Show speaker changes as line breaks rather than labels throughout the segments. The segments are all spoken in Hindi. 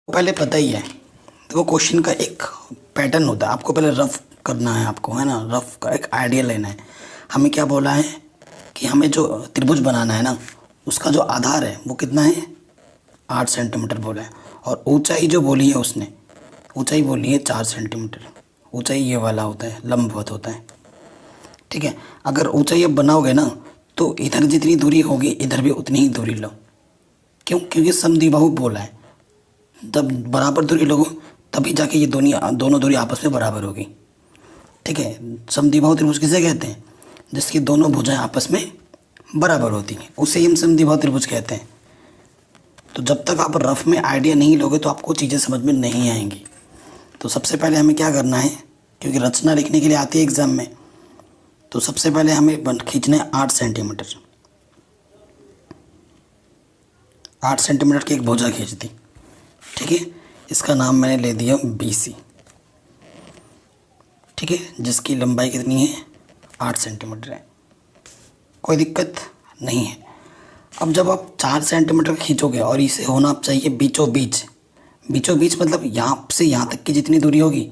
पहले पता ही है। देखो क्वेश्चन का एक पैटर्न होता है, आपको पहले रफ करना है, आपको है ना, रफ का एक आइडिया लेना है। हमें क्या बोला है कि हमें जो त्रिभुज बनाना है ना, उसका जो आधार है वो कितना है, 8 सेंटीमीटर बोला है। और ऊंचाई जो बोली है उसने, ऊंचाई बोली है 4 सेंटीमीटर। ऊंचाई ये वाला होता है, लंबवत होता है। ठीक है, अगर ऊंचाई अब बनाओगे ना तो इधर जितनी दूरी होगी इधर भी उतनी ही दूरी लो। क्यों? क्योंकि समद्विबाहु बोला है, जब बराबर दूरी लोगो तभी जाके ये दोनों दूरी आपस में बराबर होगी। ठीक है, समद्विबाहु त्रिभुज किसे कहते हैं? जिसकी दोनों भुजाएं आपस में बराबर होती हैं, उसे ही हम समद्विबाहु त्रिभुज कहते हैं। तो जब तक आप रफ में आइडिया नहीं लोगे तो आपको चीज़ें समझ में नहीं आएंगी। तो सबसे पहले हमें क्या करना है, क्योंकि रचना लिखने के लिए आती है एग्जाम में, तो सबसे पहले हमें खींचना है 8 सेंटीमीटर। 8 सेंटीमीटर की एक भुजा खींच दी। ठीक है, इसका नाम मैंने ले दिया BC। ठीक है, जिसकी लंबाई कितनी है, 8 सेंटीमीटर है। कोई दिक्कत नहीं है। अब जब आप 4 सेंटीमीटर खींचोगे और इसे होना चाहिए बीचों बीच। बीचों बीच मतलब यहाँ से यहाँ तक की जितनी दूरी होगी,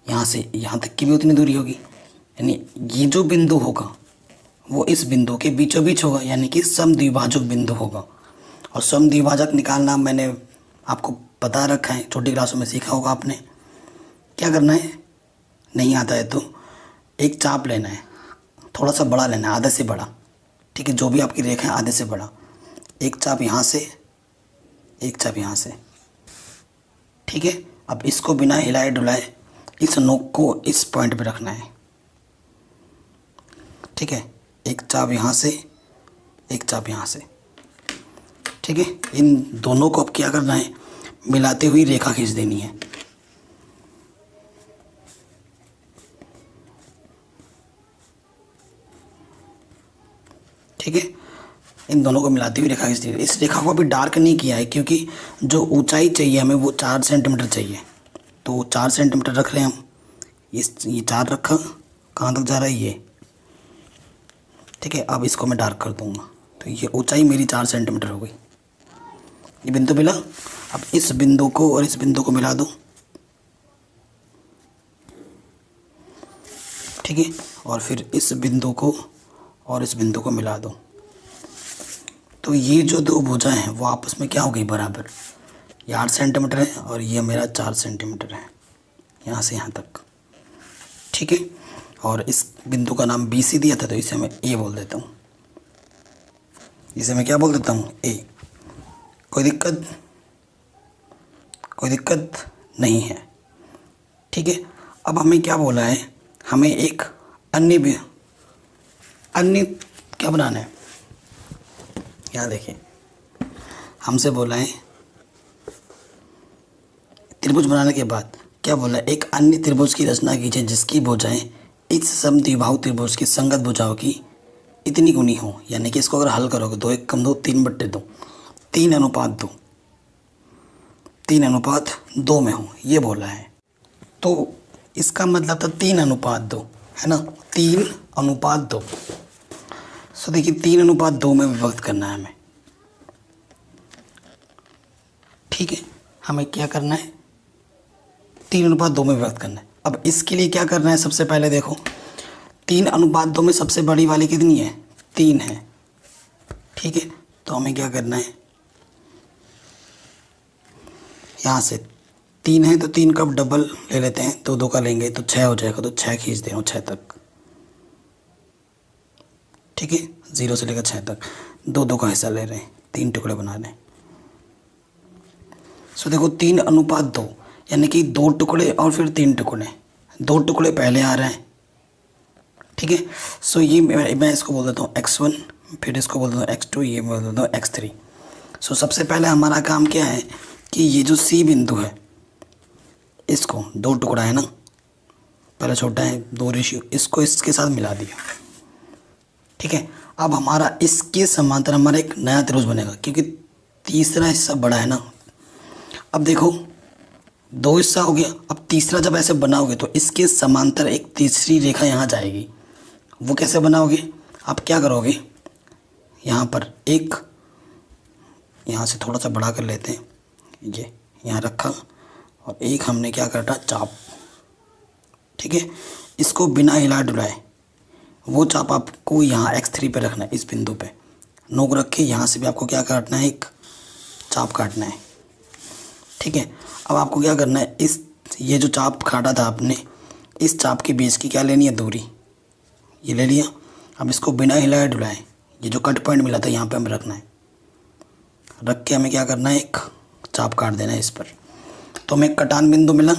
यहाँ से यहाँ तक की भी उतनी दूरी होगी। यानी ये जो बिंदु होगा वो इस बिंदु के बीचों बीच होगा, यानी कि समद्विभाजक बिंदु होगा। और समद्विभाजक निकालना मैंने आपको बता रखा है, छोटी क्लासों में सीखा होगा आपने। क्या करना है, नहीं आता है तो एक चाप लेना है, थोड़ा सा बड़ा लेना है, आधे से बड़ा। ठीक है, जो भी आपकी रेखा है आधे से बड़ा। एक चाप यहाँ से, एक चाप यहाँ से। ठीक है, अब इसको बिना हिलाए डुलाए इस नोक को इस पॉइंट पे रखना है। ठीक है, एक चाप यहाँ से, एक चाप यहाँ से। ठीक है, इन दोनों को अब क्या करना है, मिलाते हुई रेखा खींच देनी है। ठीक है, इन दोनों को मिलाते हुई रेखा खींच दी। इस रेखा को अभी डार्क नहीं किया है क्योंकि जो ऊंचाई चाहिए हमें वो 4 सेंटीमीटर चाहिए। तो 4 सेंटीमीटर रख रहे हैं हम। ये 4 रखा, कहाँ तक जा रहा है ये। ठीक है, अब इसको मैं डार्क कर दूंगा तो ये ऊंचाई मेरी 4 सेंटीमीटर हो गई। ये बिंदु मिला। अब इस बिंदु को और इस बिंदु को मिला दो। ठीक है, और फिर इस बिंदु को और इस बिंदु को मिला दो। तो ये जो दो भुजाएं हैं वो आपस में क्या हो गई, बराबर। ये 8 सेंटीमीटर है और ये मेरा 4 सेंटीमीटर है, यहाँ से यहाँ तक। ठीक है, और इस बिंदु का नाम BC दिया था तो इसे मैं A बोल देता हूँ। इसे मैं क्या बोल देता हूँ, A। कोई दिक्कत? कोई दिक्कत नहीं है। ठीक है, अब हमें क्या बोला है, हमें एक अन्य क्या बनाना है। यहाँ देखिए, हमसे बोला है त्रिभुज बनाने के बाद क्या बोला है, एक अन्य त्रिभुज की रचना कीजिए जिसकी भुजाएं इस समद्विबाहु त्रिभुज की संगत भुजाओं की इतनी गुनी हो। यानी कि इसको अगर हल करोगे 2 1 कम 2 3/2, 3:2, 3:2 में हो, ये बोला है। तो इसका मतलब था 3:2, है ना, 3:2। सो देखिए 3:2 में विभक्त करना है हमें। ठीक है, हमें क्या करना है, 3:2 में विभक्त करना है। अब इसके लिए क्या करना है, सबसे पहले देखो 3:2 में सबसे बड़ी वाली कितनी है, 3 है। ठीक है, तो हमें क्या करना है, यहाँ से 3 है तो 3 का डबल ले लेते हैं, 2 2 का लेंगे तो 6 हो जाएगा, तो 6 खींच दे 6 तक। ठीक है, 0 से लेकर 6 तक 2 2 का हिस्सा ले रहे हैं, 3 टुकड़े बना रहे हैं। सो देखो 3:2 यानी कि 2 टुकड़े और फिर 3 टुकड़े, 2 टुकड़े पहले आ रहे हैं। ठीक है, सो ये मैं इसको बोल देता हूँ X1, फिर इसको बोल देता हूँ X2, ये बोल देता हूँ X3। सो सबसे पहले हमारा काम क्या है कि ये जो C बिंदु है इसको 2 टुकड़ा है ना, पहले छोटा है 2 रेशियो, इसको इसके साथ मिला दिया। ठीक है, अब हमारा इसके समांतर हमारा एक नया त्रिभुज बनेगा क्योंकि तीसरा हिस्सा बड़ा है ना। अब देखो 2 हिस्सा हो गया, अब तीसरा जब ऐसे बनाओगे तो इसके समांतर एक तीसरी रेखा यहाँ जाएगी। वो कैसे बनाओगे, आप क्या करोगे, यहाँ पर एक, यहाँ से थोड़ा सा बड़ा कर लेते हैं, ये यहाँ रखा और एक हमने क्या करना चाप, ठीक है। इसको बिना हिला डुलाए वो चाप आपको यहाँ x3 पे रखना है, इस बिंदु पे नोक रख के यहाँ से भी आपको क्या काटना है, एक चाप काटना है, ठीक है। अब आपको क्या करना है, इस ये जो चाप काटा था आपने, इस चाप के बीच की क्या लेनी है, दूरी, ये ले लिया। अब इसको बिना हिलाए डुलाए ये जो कट पॉइंट मिला था यहाँ पे हमें रखना है, रख के हमें क्या करना है, एक चाप काट देना है इस पर। तो हमें एक कटान बिंदु मिला,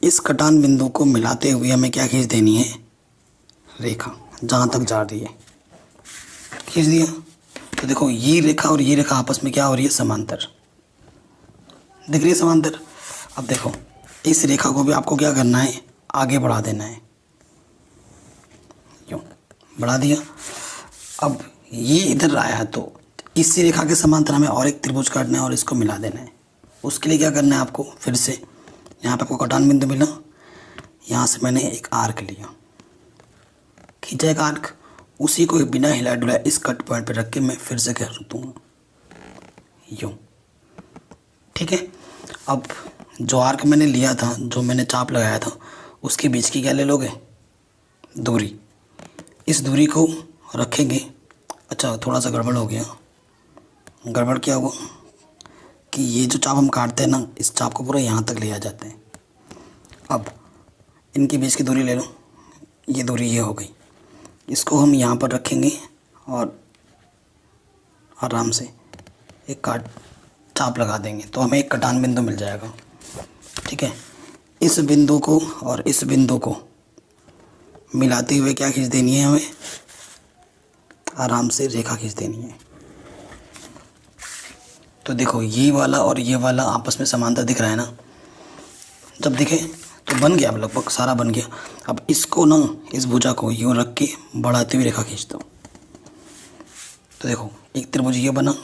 इस कटान बिंदु को मिलाते हुए हमें क्या खींच देनी है, रेखा, जहाँ तक जा रही है खींच दिया। तो देखो ये रेखा और ये रेखा आपस में क्या हो रही है, समांतर, दिख रही है समांतर। अब देखो इस रेखा को भी आपको क्या करना है, आगे बढ़ा देना है, यूँ बढ़ा दिया। अब ये इधर आया तो इसी रेखा के समांतर हमें और एक त्रिभुज काटना है और इसको मिला देना है। उसके लिए क्या करना है आपको, फिर से यहाँ पे आपको कटान बिंदु मिला, यहाँ से मैंने एक आर्क लिया, खींचा एक आर्क, उसी को बिना हिला डुलाए इस कट पॉइंट पे रख के मैं फिर से कर दूँगा यूँ, ठीक है। अब जो आर्क मैंने लिया था, जो मैंने चाप लगाया था, उसके बीच की क्या ले लोगे, दूरी, इस दूरी को रखेंगे। अच्छा थोड़ा सा गड़बड़ हो गया, गड़बड़ क्या हुआ कि ये जो चाप हम काटते हैं ना, इस चाप को पूरा यहाँ तक ले आ जाते हैं। अब इनके बीच की दूरी ले लो, ये दूरी ये हो गई, इसको हम यहाँ पर रखेंगे और आराम से एक चाप लगा देंगे तो हमें एक कटान बिंदु मिल जाएगा, ठीक है। इस बिंदु को और इस बिंदु को मिलाते हुए क्या खींच देनी है, हमें आराम से रेखा खींच देनी है। तो देखो ये वाला और ये वाला आपस में समांतर दिख रहा है ना, जब दिखे तो बन गया, लगभग सारा बन गया। अब इसको ना, इस भुजा को यूँ रख के बढ़ाते हुए रेखा खींचता हूँ। तो देखो एक त्रिभुज ये बना,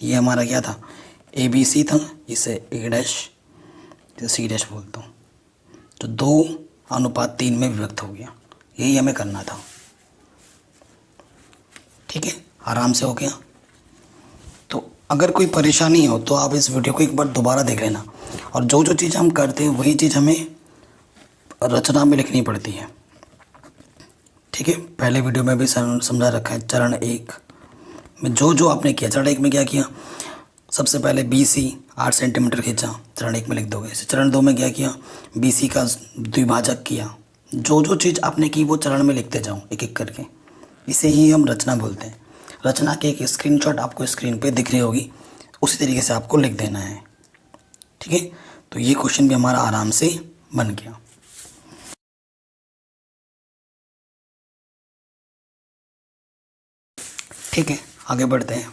ये हमारा क्या था, ABC था, इसे A', इसे C' बोलता हूँ। तो 2:3 में विभक्त हो गया, यही हमें करना था, ठीक है, आराम से हो गया। तो अगर कोई परेशानी हो तो आप इस वीडियो को एक बार दोबारा देख लेना, और जो जो चीज़ हम करते हैं वही चीज़ हमें रचना में लिखनी पड़ती है, ठीक है। पहले वीडियो में भी समझा रखा है, चरण 1 में जो जो आपने किया, चरण 1 में क्या किया, सबसे पहले BC 8 सेंटीमीटर खींचा, चरण 1 में लिख दोगे। चरण 2 में क्या किया, BC का द्विभाजक किया। जो जो चीज़ आपने की वो चरण में लिखते जाओ एक एक करके, इसे ही हम रचना बोलते हैं। रचना के एक स्क्रीनशॉट आपको स्क्रीन पे दिख रही होगी, उसी तरीके से आपको लिख देना है, ठीक है। तो ये क्वेश्चन भी हमारा आराम से बन गया। ठीक है, आगे बढ़ते हैं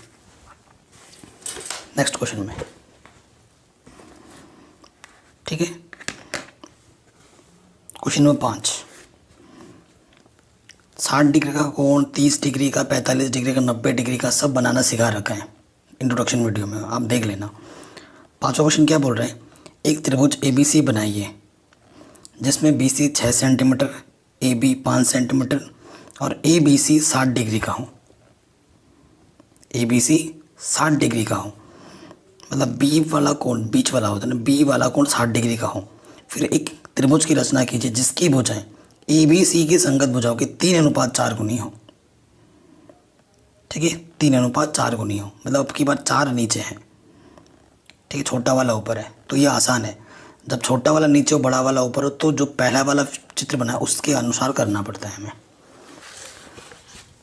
नेक्स्ट क्वेश्चन में, ठीक है। क्वेश्चन नंबर 5, 60 डिग्री का कोण, 30 डिग्री का, 45 डिग्री का, 90 डिग्री का सब बनाना सिखा रखा है इंट्रोडक्शन वीडियो में, आप देख लेना। 5वां क्वेश्चन क्या बोल रहे हैं, एक त्रिभुज ABC बनाइए जिसमें BC 6 सेंटीमीटर, AB 5 सेंटीमीटर और ABC 60 डिग्री का हो। ABC 60 डिग्री का हो, मतलब B वाला कोण, बीच वाला होता है ना, B वाला कोण 60 डिग्री का हो। फिर एक त्रिभुज की रचना कीजिए जिसकी भुजाएं ABC की संगत भुजाओं के 3:4 गुनी हो, ठीक है, 3:4 गुनी हो, मतलब अब की बार 4 नीचे हैं, ठीक है, छोटा वाला ऊपर है। तो ये आसान है, जब छोटा वाला नीचे हो बड़ा वाला ऊपर हो तो जो पहला वाला चित्र बना है उसके अनुसार करना पड़ता है हमें।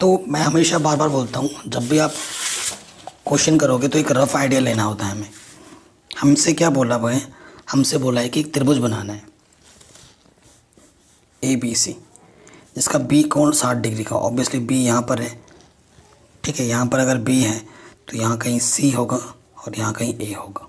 तो मैं हमेशा बार बार बोलता हूँ, जब भी आप क्वेश्चन करोगे तो एक रफ आइडिया लेना होता है हमें। हमसे क्या बोला हुआ है, हमसे बोला है कि एक त्रिभुज बनाना है ABC जिसका B कोण 60 डिग्री का, ऑब्वियसली B यहाँ पर है, ठीक है। यहाँ पर अगर B है तो यहाँ कहीं C होगा और यहाँ कहीं A होगा,